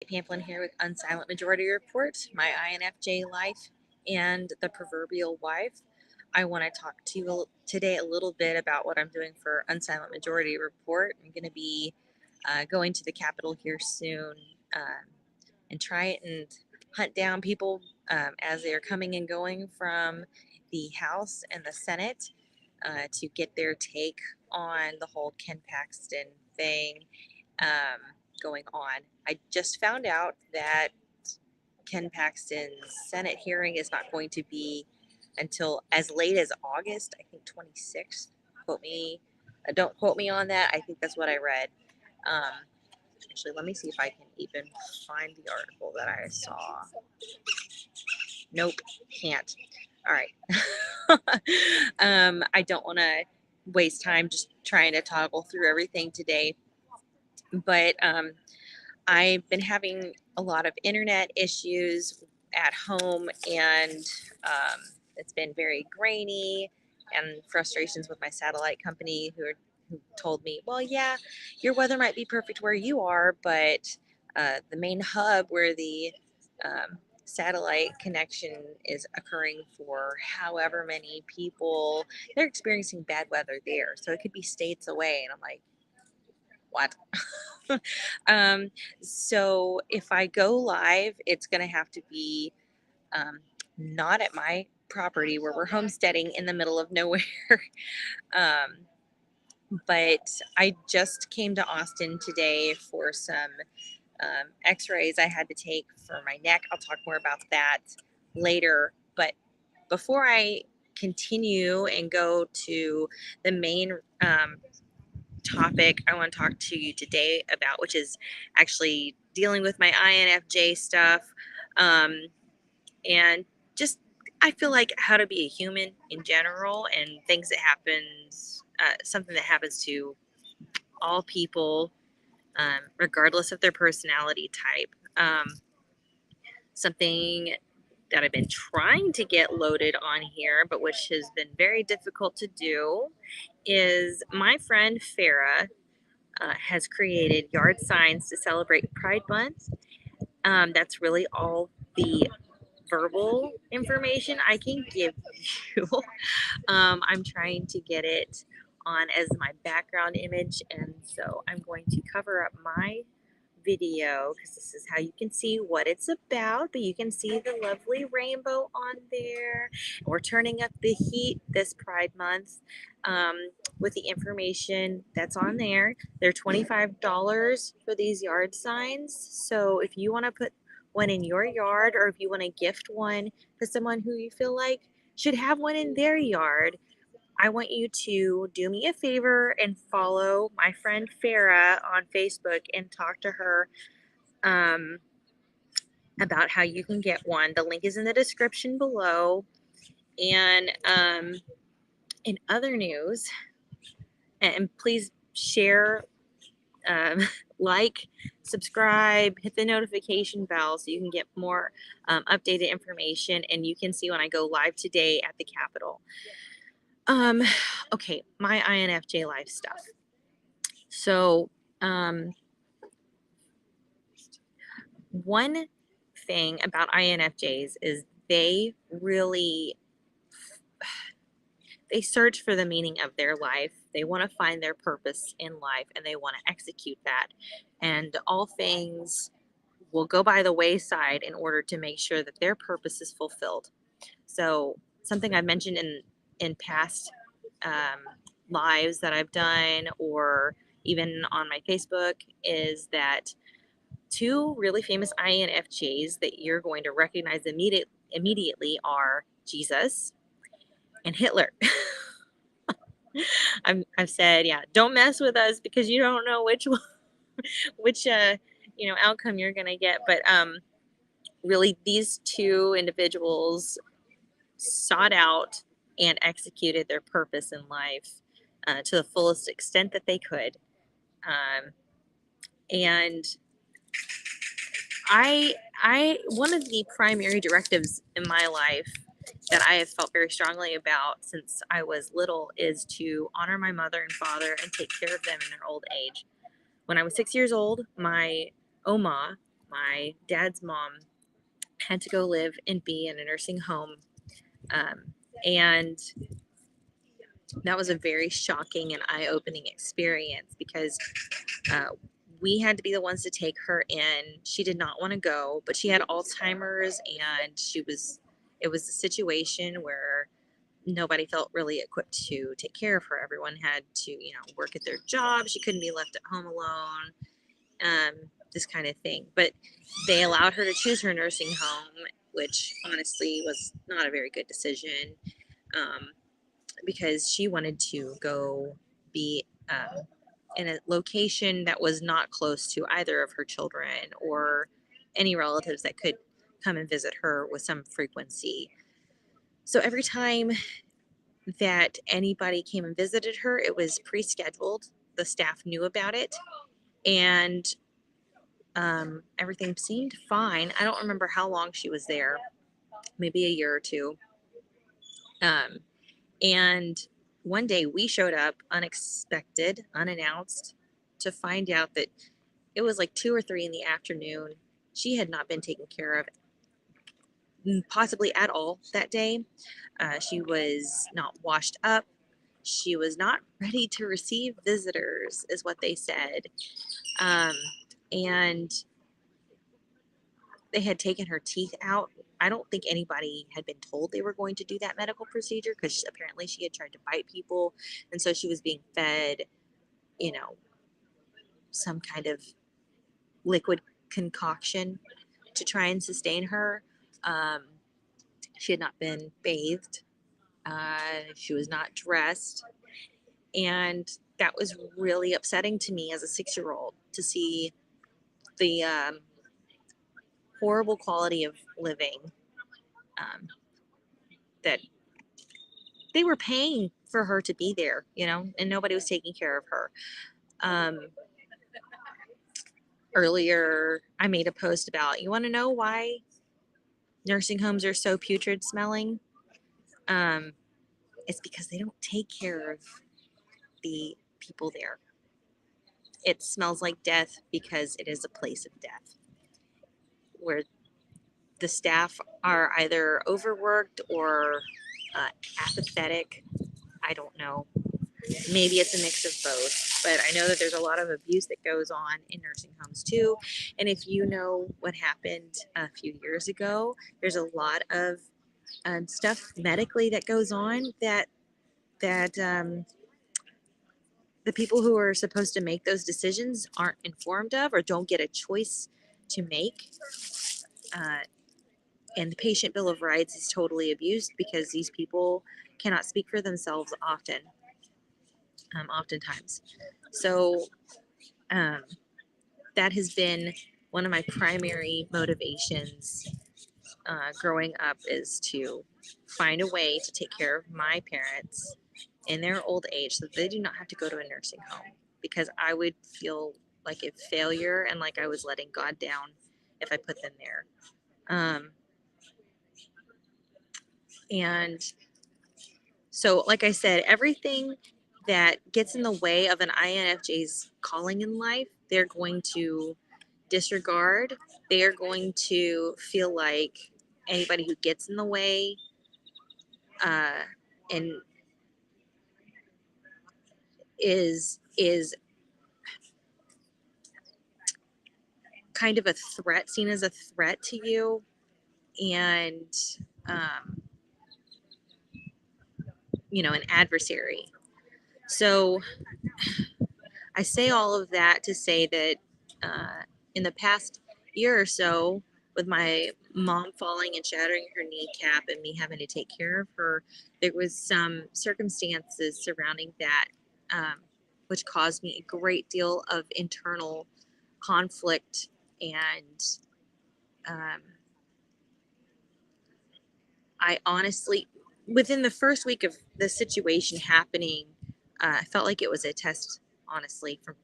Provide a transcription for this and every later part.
Pamplin here with Unsilent Majority Report, my INFJ life, and the proverbial wife. I want to talk to you today a little bit about what I'm doing for Unsilent Majority Report. I'm going to be going to the Capitol here soon and try and hunt down people as they are coming and going from the House and the Senate to get their take on the whole Ken Paxton thing going on. I just found out that Ken Paxton's Senate hearing is not going to be until as late as August, I think 26th. Quote me, don't quote me on that. I think that's what I read. Um, Actually, let me see if I can even find the article that I saw. Nope, can't. All right. I don't want to waste time just trying to toggle through everything today, but I've been having a lot of internet issues at home, and it's been very grainy, and frustrations with my satellite company who told me, well, yeah, your weather might be perfect where you are, but the main hub where the satellite connection is occurring for however many people, they're experiencing bad weather there. So it could be states away. And I'm like, what? So if I go live, it's going to have to be not at my property where we're homesteading in the middle of nowhere. um, but I just came to Austin today for some x-rays I had to take for my neck. I'll talk more about that later. But before I continue and go to the main topic I want to talk to you today about, which is actually dealing with my INFJ stuff, and just I feel like how to be a human in general, and things that happens, something that happens to all people, regardless of their personality type. Something that I've been trying to get loaded on here, but which has been very difficult to do, is my friend Farah has created yard signs to celebrate Pride Month. That's really all the verbal information I can give you. I'm trying to get it on as my background image, and so I'm going to cover up my video because this is how you can see what it's about, but you can see the lovely rainbow on there. We're turning up the heat this Pride Month with the information that's on there. They're $25 for these yard signs, so if you want to put one in your yard, or if you want to gift one to someone who you feel like should have one in their yard, I want you to do me a favor and follow my friend Farah on Facebook and talk to her um, about how you can get one. The link is in the description below. And in other news, and please share, um, like, subscribe, hit the notification bell so you can get more updated information, and you can see when I go live today at the Capitol. Okay, my INFJ life stuff. So, one thing about INFJs is they really they search for the meaning of their life. They want to find their purpose in life, and they want to execute that. And all things will go by the wayside in order to make sure that their purpose is fulfilled. So, something I've mentioned in past um, lives that I've done, or even on my Facebook, is that two really famous INFJs that you're going to recognize immediately are Jesus and Hitler. I've said, yeah, don't mess with us because you don't know which outcome you're gonna get. But really, these two individuals sought out and executed their purpose in life to the fullest extent that they could. And one of the primary directives in my life that I have felt very strongly about since I was little is to honor my mother and father and take care of them in their old age. When I was 6 years old, my Oma, my grandmother, passed away. my dad's mom had to go live and be in a nursing home. And that was a very shocking and eye-opening experience because uh, we had to be the ones to take her in. She did not want to go, but she had Alzheimer's, and it was a situation where nobody felt really equipped to take care of her. Everyone had to, work at their job. She couldn't be left at home alone. This kind of thing. But they allowed her to choose her nursing home, which honestly was not a very good decision, because she wanted to go be in a location that was not close to either of her children or any relatives that could come and visit her with some frequency. So every time that anybody came and visited her, it was pre-scheduled. The staff knew about it, and everything seemed fine. I don't remember how long she was there, maybe a year or two. And one day we showed up unexpected, unannounced, to find out that it was like 2 or 3 in the afternoon. She had not been taken care of possibly at all that day. She was not washed up. She was not ready to receive visitors, is what they said. And they had taken her teeth out. I don't think anybody had been told they were going to do that medical procedure, because apparently she had tried to bite people. And so she was being fed, some kind of liquid concoction to try and sustain her. She had not been bathed. She was not dressed. And that was really upsetting to me as a 6-year-old, to see the horrible quality of living that they were paying for her to be there, and nobody was taking care of her. Earlier, I made a post about, you want to know why nursing homes are so putrid smelling? It's because they don't take care of the people there. It smells like death because it is a place of death, where the staff are either overworked or apathetic. I don't know. Maybe it's a mix of both, but I know that there's a lot of abuse that goes on in nursing homes too. And if you know what happened a few years ago, there's a lot of stuff medically that goes on that the people who are supposed to make those decisions aren't informed of, or don't get a choice to make. And the patient bill of rights is totally abused because these people cannot speak for themselves oftentimes. So that has been one of my primary motivations growing up, is to find a way to take care of my parents in their old age so that they do not have to go to a nursing home, because I would feel like a failure and like I was letting God down if I put them there. And so, like I said, everything that gets in the way of an INFJ's calling in life, they're going to disregard. They are going to feel like anybody who gets in the way and is kind of a threat, seen as a threat to you, and an adversary. So I say all of that to say that in the past year or so, with my mom falling and shattering her kneecap and me having to take care of her, there was some circumstances surrounding that, which caused me a great deal of internal conflict. And I honestly, within the first week of the situation happening, I felt like it was a test, honestly, from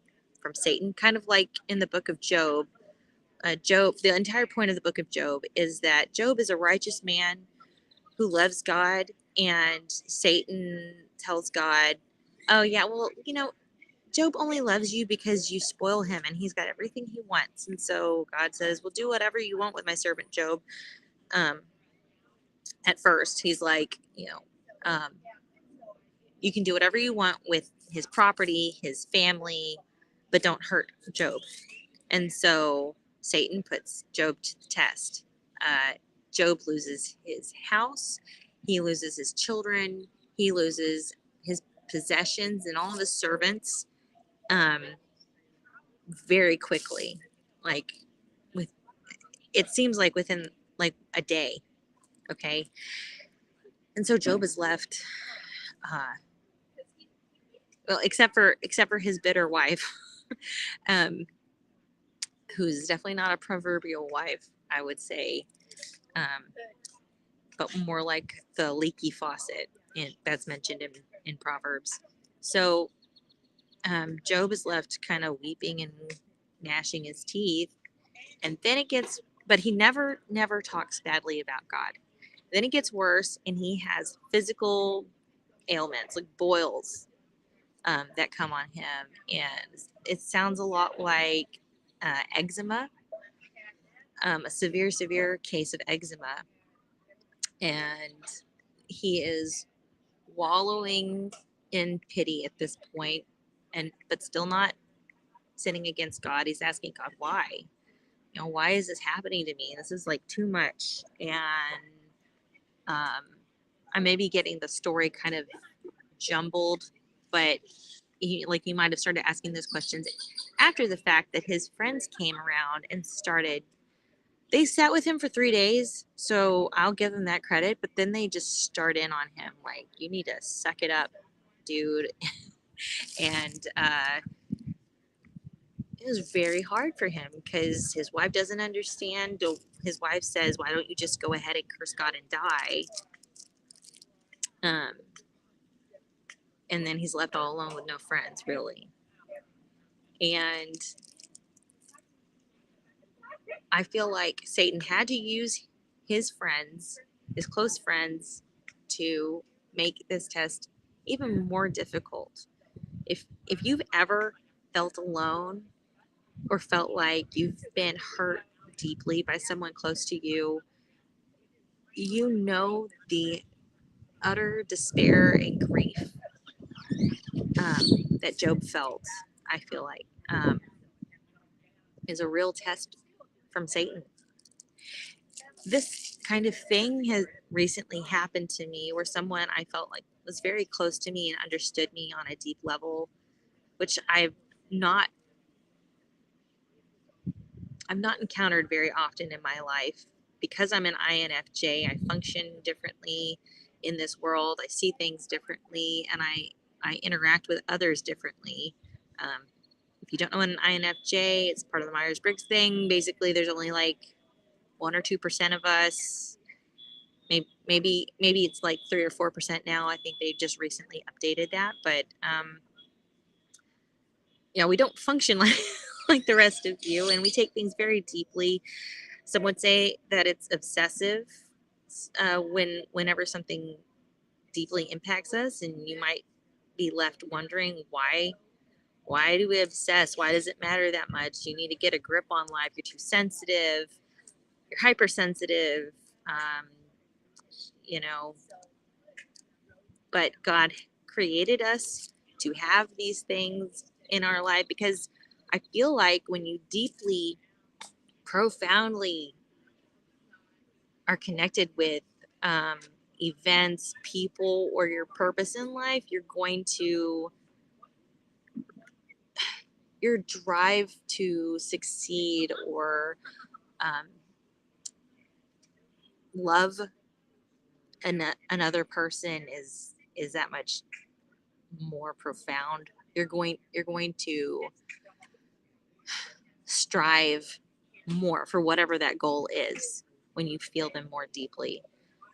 Satan, kind of like in the book of Job. Job, the entire point of the book of Job is that Job is a righteous man who loves God, and Satan tells God, "Oh yeah, well, Job only loves you because you spoil him and he's got everything he wants. And so God says, well, do whatever you want with my servant Job. At first, he's like, you can do whatever you want with his property, his family, but don't hurt Job. And so Satan puts Job to the test. Job loses his house, he loses his children, he loses his possessions and all of his servants very quickly. Like with it seems like within like a day. Okay. And so Job is left well, except for his bitter wife, who's definitely not a proverbial wife, I would say, but more like the leaky faucet that's mentioned in Proverbs. So Job is left kind of weeping and gnashing his teeth, and then it gets, but he never talks badly about God. Then it gets worse, and he has physical ailments like boils that come on him, and it sounds a lot like eczema, a severe case of eczema, and he is wallowing in pity at this point, and but still not sinning against God. He's asking God, why? Why is this happening to me? This is like too much, and I may be getting the story kind of jumbled, but you might have started asking those questions after the fact that his friends came around and they sat with him for 3 days, so I'll give them that credit, but then they just start in on him like, you need to suck it up, dude. And it was very hard for him because his wife doesn't understand. His wife says, why don't you just go ahead and curse God and die? And then he's left all alone with no friends, really. And I feel like Satan had to use his friends, his close friends, to make this test even more difficult. If you've ever felt alone or felt like you've been hurt deeply by someone close to you, you know the utter despair and grief that Job felt, I feel like, is a real test from Satan. This kind of thing has recently happened to me where someone I felt like was very close to me and understood me on a deep level, which I've not encountered very often in my life. Because I'm an INFJ, I function differently in this world. I see things differently, and I interact with others differently. If you don't know what an INFJ, it's part of the Myers-Briggs thing. Basically, there's only like 1 or 2% of us. Maybe it's like 3 or 4% now. I think they just recently updated that, but we don't function like like the rest of you, and we take things very deeply. Some would say that it's obsessive whenever something deeply impacts us, and you might be left wondering why do we obsess? Why does it matter that much? You need to get a grip on life. You're too sensitive. You're hypersensitive. Um, you know, but God created us to have these things in our life, because I feel like when you deeply, profoundly are connected with events, people, or your purpose in life, your drive to succeed or love another person is that much more profound. You're going to strive more for whatever that goal is when you feel them more deeply.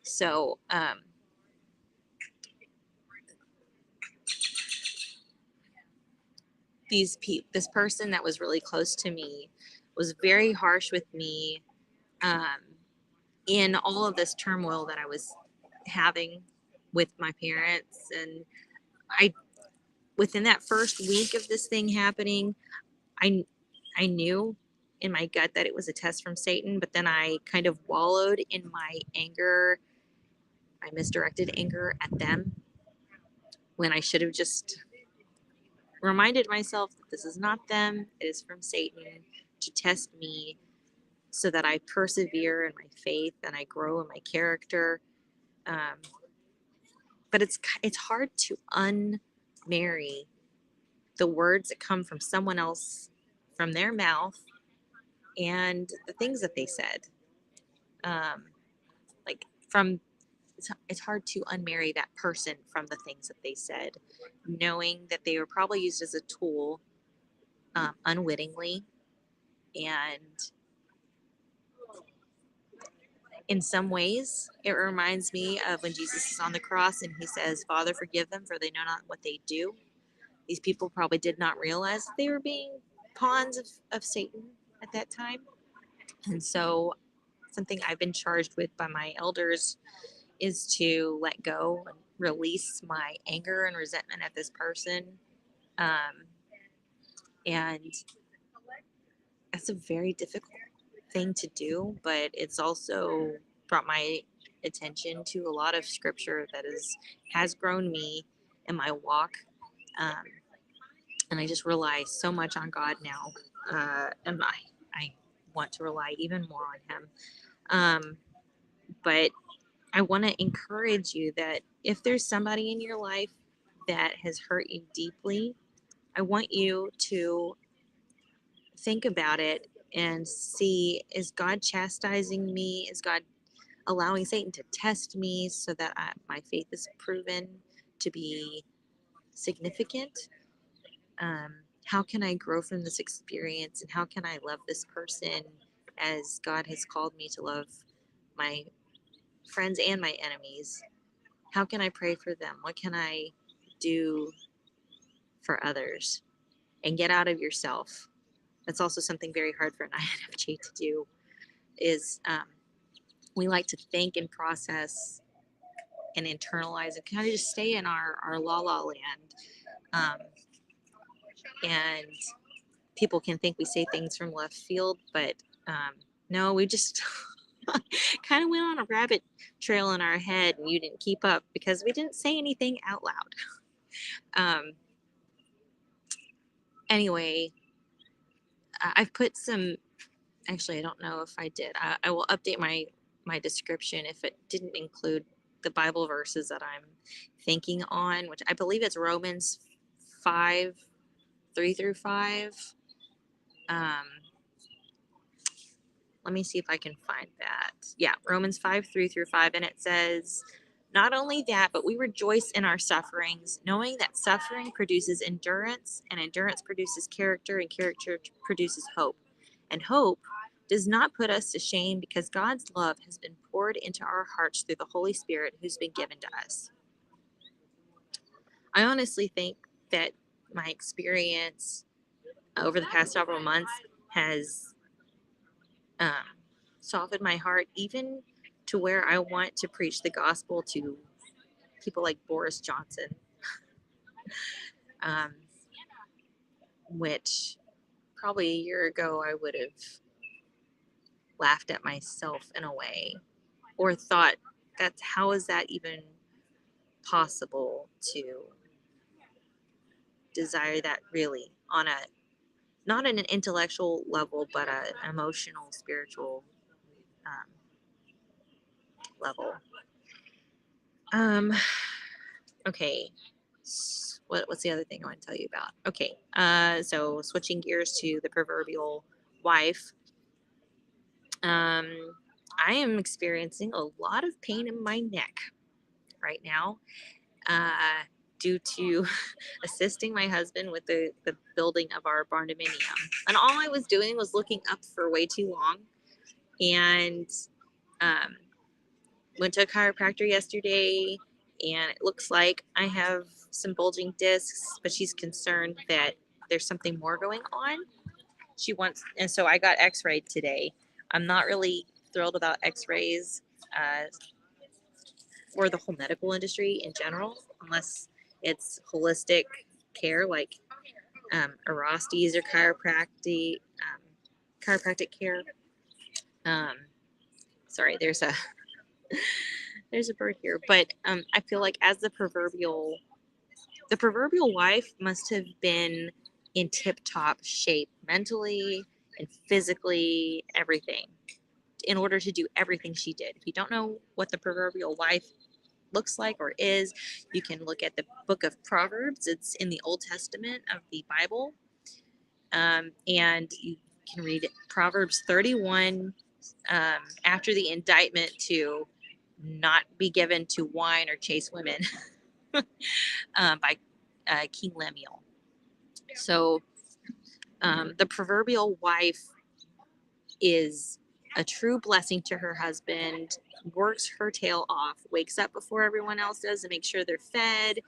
So this person that was really close to me was very harsh with me in all of this turmoil that I was having with my parents, and I within that first week of this thing happening, I knew in my gut that it was a test from Satan, but then I kind of wallowed in my anger, my misdirected anger at them, when I should have just reminded myself that this is not them, it is from Satan to test me so that I persevere in my faith and I grow in my character. Um, but it's hard to unmarry the words that come from someone else, from their mouth, and the things that they said. Um, like from it's hard to unmarry that person from the things that they said, knowing that they were probably used as a tool, unwittingly. And in some ways, it reminds me of when Jesus is on the cross and he says, Father, forgive them, for they know not what they do. These people probably did not realize that they were being pawns of Satan at that time. And so, something I've been charged with by my elders is to let go and release my anger and resentment at this person. Um, and that's a very difficult thing to do, but it's also brought my attention to a lot of scripture that has grown me in my walk. Um, and I just rely so much on God now. And I want to rely even more on Him. But I want to encourage you that if there's somebody in your life that has hurt you deeply, I want you to think about it and see, is God chastising me? Is God allowing Satan to test me so that my faith is proven to be significant? How can I grow from this experience, and how can I love this person as God has called me to love my friends and my enemies? How can I pray for them? What can I do for others? And get out of yourself. That's also something very hard for an INFJ to do, is we like to think and process and internalize and kind of just stay in our la land. Um, and people can think we say things from left field, but no, we just kind of went on a rabbit trail in our head, and you didn't keep up because we didn't say anything out loud. Anyway, I've put some, actually, I don't know if I did. I will update my description if it didn't include the Bible verses that I'm thinking on, which I believe it's Romans 5, 3 through 5. Let me see if I can find that. Yeah, Romans 5, 3 through 5. And it says, not only that, but we rejoice in our sufferings, knowing that suffering produces endurance, and endurance produces character, and character produces hope. And hope does not put us to shame, because God's love has been poured into our hearts through the Holy Spirit who's been given to us. I honestly think that my experience over the past several months has softened my heart, even to where I want to preach the gospel to people like Boris Johnson, um, which probably a year ago I would have laughed at myself in a way, or thought, that's, how is that even possible to desire that, really, on a, not on an intellectual level, but an emotional, spiritual level. Okay. What's the other thing I want to tell you about? Okay. So switching gears to the proverbial wife. I am experiencing a lot of pain in my neck right now, due to assisting my husband with the building of our barn dominium. And all I was doing was looking up for way too long. And went to a chiropractor yesterday, and it looks like I have some bulging discs, but she's concerned that there's something more going on. She wants, and so I got x-rayed today. I'm not really thrilled about x-rays, or the whole medical industry in general, unless it's holistic care, like Erostes or chiropractic care. Sorry, there's a bird here, but I feel like as the proverbial wife must have been in tip-top shape mentally and physically, everything, in order to do everything she did. If you don't know what the proverbial wife looks like or is, you can look at the book of Proverbs. It's in the Old Testament of the Bible. And you can read Proverbs 31 after the indictment to not be given to wine or chase women by King Lemuel. So the proverbial wife is a true blessing to her husband, works her tail off, wakes up before everyone else does to make sure they're fed,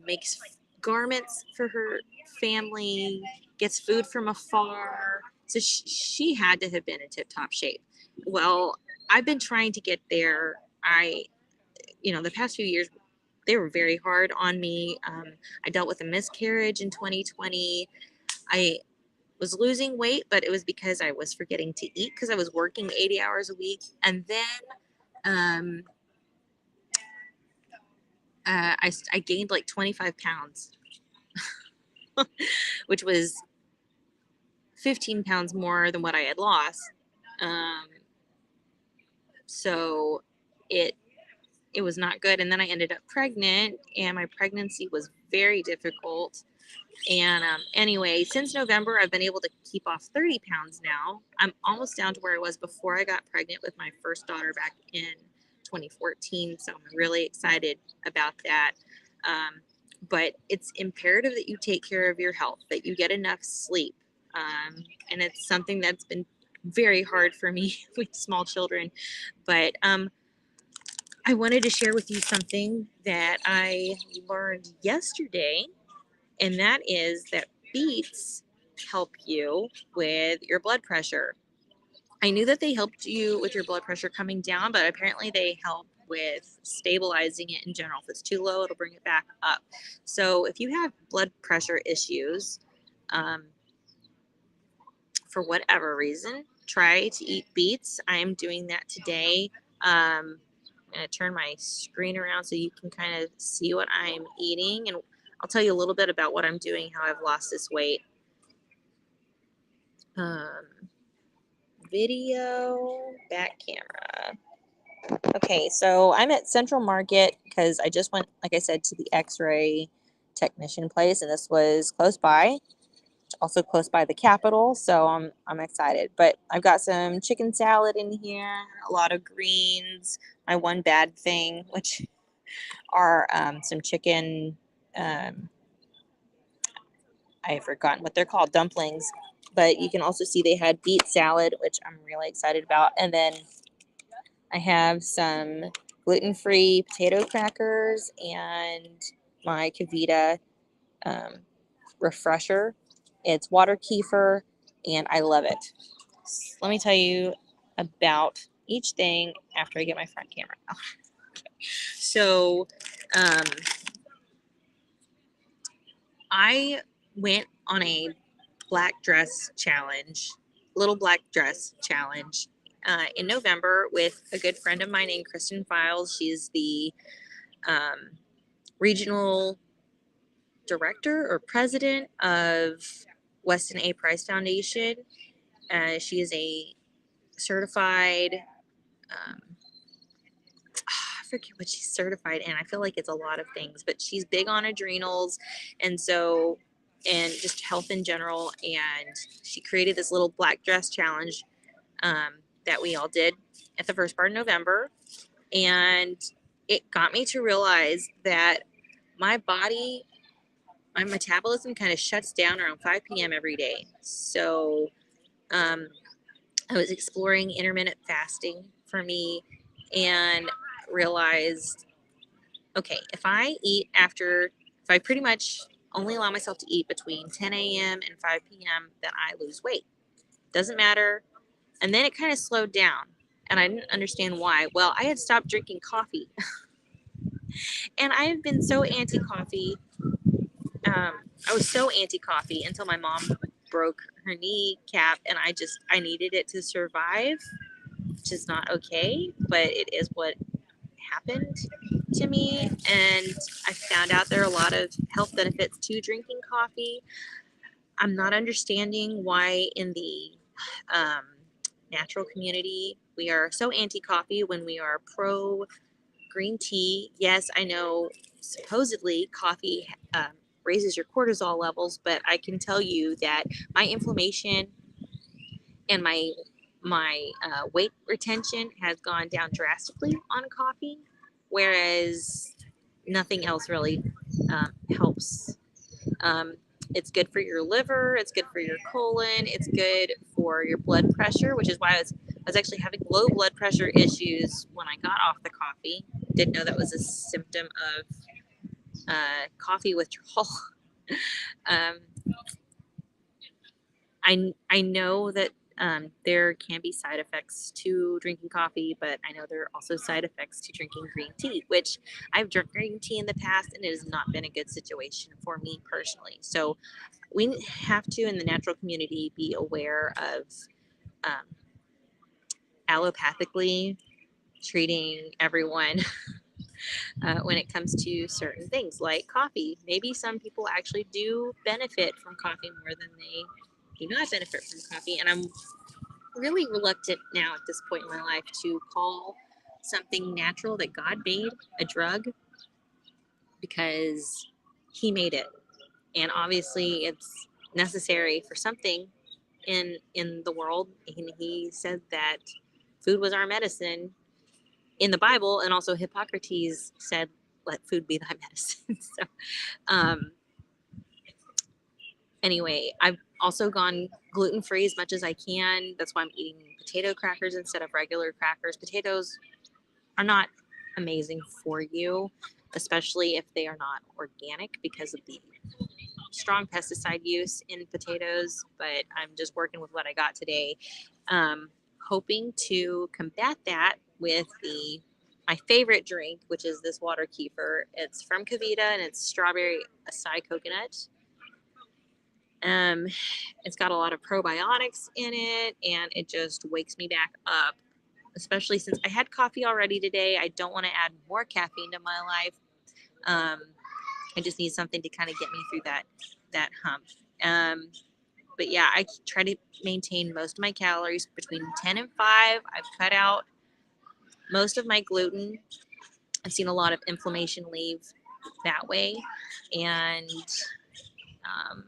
makes garments for her family, gets food from afar. So she had to have been in tip-top shape. Well, I've been trying to get there. The past few years, they were very hard on me. I dealt with a miscarriage in 2020. I was losing weight, but it was because I was forgetting to eat because I was working 80 hours a week. And then I gained like 25 pounds, which was 15 pounds more than what I had lost. So it was not good. And then I ended up pregnant, and my pregnancy was very difficult. And anyway, since November, I've been able to keep off 30 pounds now. I'm almost down to where I was before I got pregnant with my first daughter back in 2014. So I'm really excited about that. But it's imperative that you take care of your health, that you get enough sleep. And it's something that's been very hard for me with small children. But I wanted to share with you something that I learned yesterday, and that is that beets help you with your blood pressure. I knew that they helped you with your blood pressure coming down, but apparently they help with stabilizing it in general. If it's too low, it'll bring it back up. So if you have blood pressure issues, for whatever reason, try to eat beets. I am doing that today. I'm going to turn my screen around so you can kind of see what I'm eating, and I'll tell you a little bit about what I'm doing, how I've lost this weight. Video, back camera. Okay, so I'm at Central Market because I just went, like I said, to the x-ray technician place, and this was close by, also close by the Capitol, so I'm excited. But I've got some chicken salad in here, a lot of greens, my one bad thing, which are some chicken, I've forgotten what they're called, dumplings. But you can also see they had beet salad, which I'm really excited about. And then I have some gluten-free potato crackers and my Kavita refresher. It's water kefir, and I love it. So let me tell you about each thing after I get my front camera out. So I went on a little black dress challenge in November with a good friend of mine named Kristen Files. She's the regional director or president of Weston A. Price Foundation. She is a certified, I forget what she's certified in. I feel like it's a lot of things, but she's big on adrenals, and just health in general. And she created this little black dress challenge that we all did at the first part of November. And it got me to realize that my metabolism kind of shuts down around 5 p.m. every day. So I was exploring intermittent fasting for me and realized, okay, if I pretty much only allow myself to eat between 10 a.m. and 5 p.m., then I lose weight. Doesn't matter. And then it kind of slowed down, and I didn't understand why. Well, I had stopped drinking coffee. And I have been so anti-coffee. I was so anti-coffee until my mom broke her kneecap, and I needed it to survive, which is not okay, but it is what happened to me. And I found out there are a lot of health benefits to drinking coffee. I'm not understanding why in the um, natural community we are so anti-coffee when we are pro green tea. Yes, I know supposedly coffee raises your cortisol levels, but I can tell you that my inflammation and my weight retention has gone down drastically on coffee, whereas nothing else really helps. Um, it's good for your liver. It's good for your colon. It's good for your blood pressure, which is why I was actually having low blood pressure issues when I got off the coffee. Didn't know that was a symptom of coffee withdrawal. um, I know that there can be side effects to drinking coffee, but I know there are also side effects to drinking green tea, which I've drank green tea in the past and it has not been a good situation for me personally. So we have to, in the natural community, be aware of um, allopathically treating everyone when it comes to certain things like coffee. Maybe some people actually do benefit from coffee more than they do not benefit from coffee. And I'm really reluctant now at this point in my life to call something natural that God made a drug because He made it. And obviously it's necessary for something in the world. And He said that food was our medicine in the Bible, and also Hippocrates said, "Let food be thy medicine." So, um, anyway, I've also gone gluten free as much as I can. That's why I'm eating potato crackers instead of regular crackers. Potatoes are not amazing for you, especially if they are not organic because of the strong pesticide use in potatoes. But I'm just working with what I got today, hoping to combat that with my favorite drink, which is this water kefir. It's from Kavita and it's strawberry acai coconut. Um, it's got a lot of probiotics in it, and it just wakes me back up. Especially since I had coffee already today, I don't want to add more caffeine to my life. Um, I just need something to kind of get me through that hump. But yeah, I try to maintain most of my calories between 10 and 5. I've cut out most of my gluten. I've seen a lot of inflammation leave that way, and um,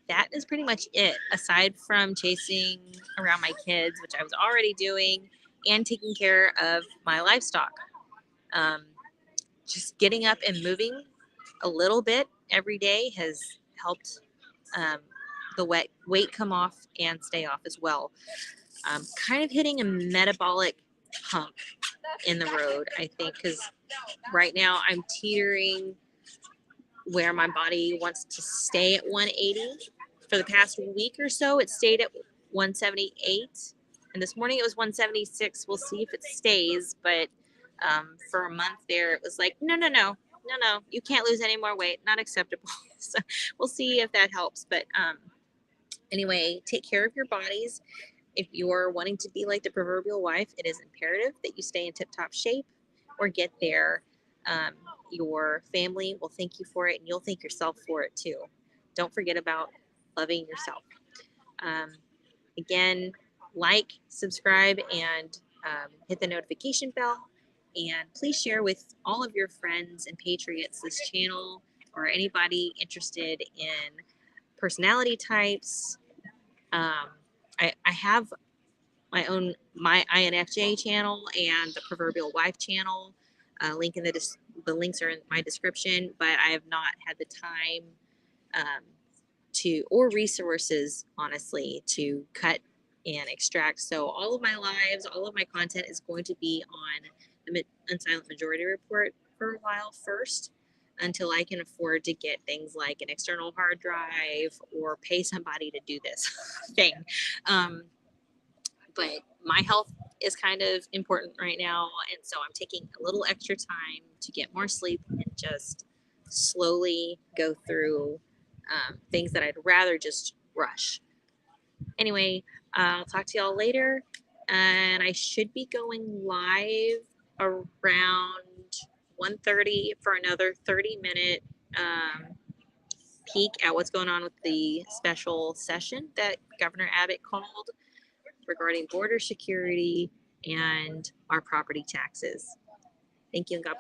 that is pretty much it, aside from chasing around my kids, which I was already doing, and taking care of my livestock. Um, just getting up and moving a little bit every day has helped um, the weight come off and stay off as well. Kind of hitting a metabolic hump in the road, I think, because right now I'm teetering where my body wants to stay at 180. For the past week or so, it stayed at 178. And this morning it was 176. We'll see if it stays. But for a month there, it was like, no, you can't lose any more weight. Not acceptable. So we'll see if that helps. But anyway, take care of your bodies. If you're wanting to be like the proverbial wife, it is imperative that you stay in tip-top shape or get there. Um, your family will thank you for it, and you'll thank yourself for it too. Don't forget about loving yourself. Um, Again, like, subscribe, and hit the notification bell. And please share with all of your friends and patriots this channel, or anybody interested in personality types. I have my INFJ channel and the proverbial wife channel. Link in the links are in my description, but I have not had the time um, or resources, honestly, to cut and extract. So all of my lives, all of my content is going to be on the Unsilent Majority Report for a while first, until I can afford to get things like an external hard drive or pay somebody to do this thing. But my health is kind of important right now, and so I'm taking a little extra time to get more sleep and just slowly go through things that I'd rather just rush. Anyway, I'll talk to y'all later, and I should be going live around 1:30 for another 30-minute peek at what's going on with the special session that Governor Abbott called regarding border security and our property taxes. Thank you and God bless.